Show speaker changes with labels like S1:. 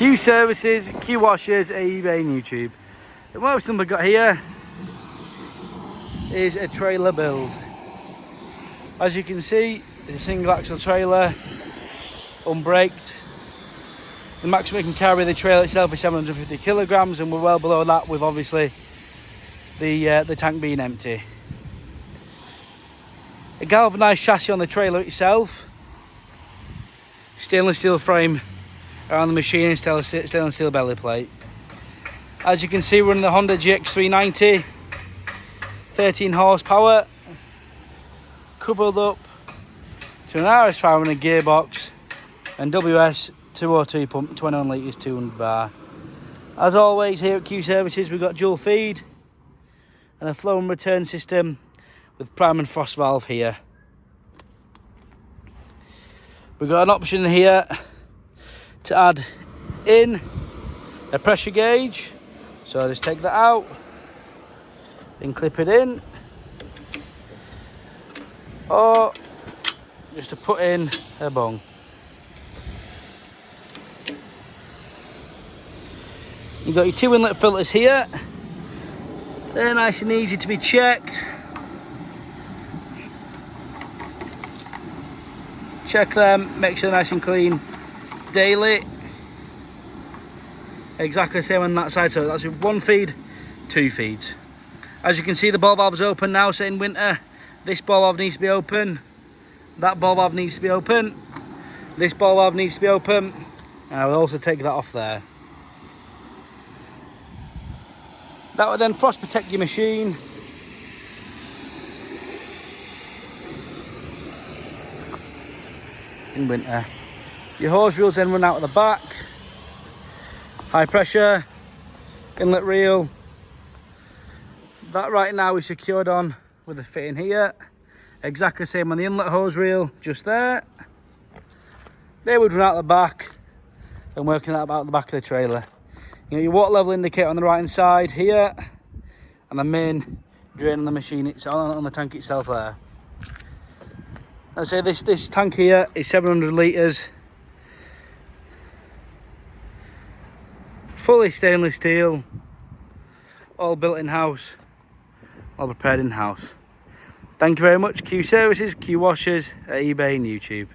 S1: Q services, Q washers, eBay and YouTube. The most thing we've got here is a trailer build. As you can see, it's a single axle trailer, unbraked. The maximum we can carry the trailer itself is 750 kilograms, and we're well below that with obviously the tank being empty. A galvanized chassis on the trailer itself, stainless steel frame around the machine and stainless steel belly plate. As you can see, we're running the Honda GX390, 13 horsepower, coupled up to an RS500 Gearbox and WS202 pump, 21 litres, 200 bar. As always, here at Q Services, we've got dual feed and a flow and return system with prime and frost valve here. We've got an option here to add in a pressure gauge, so I'll just take that out and clip it in, or just to put in a bung. You've got your 2 inlet filters here. They're nice and easy to be checked. Check them, make sure they're nice and clean daily. Exactly the same on that side, so that's 1 feed, 2 feeds. As you can see, the ball valve is open now, so in winter, this ball valve needs to be open, that ball valve needs to be open, this ball valve needs to be open, and I will also take that off there. That will then frost protect your machine. In winter. Your hose reels then run out of the back. High pressure, inlet reel. That right now is secured on with the fitting here. Exactly the same on the inlet hose reel, just there. They would run out the back and working out about the back of the trailer. You know, your water level indicator on the right hand side here, and the main drain on the machine itself, on the tank itself there. I say this tank here is 700 litres, fully stainless steel, all built in house, all prepared in house. Thank you very much, Q Services, Q Washers at eBay and YouTube.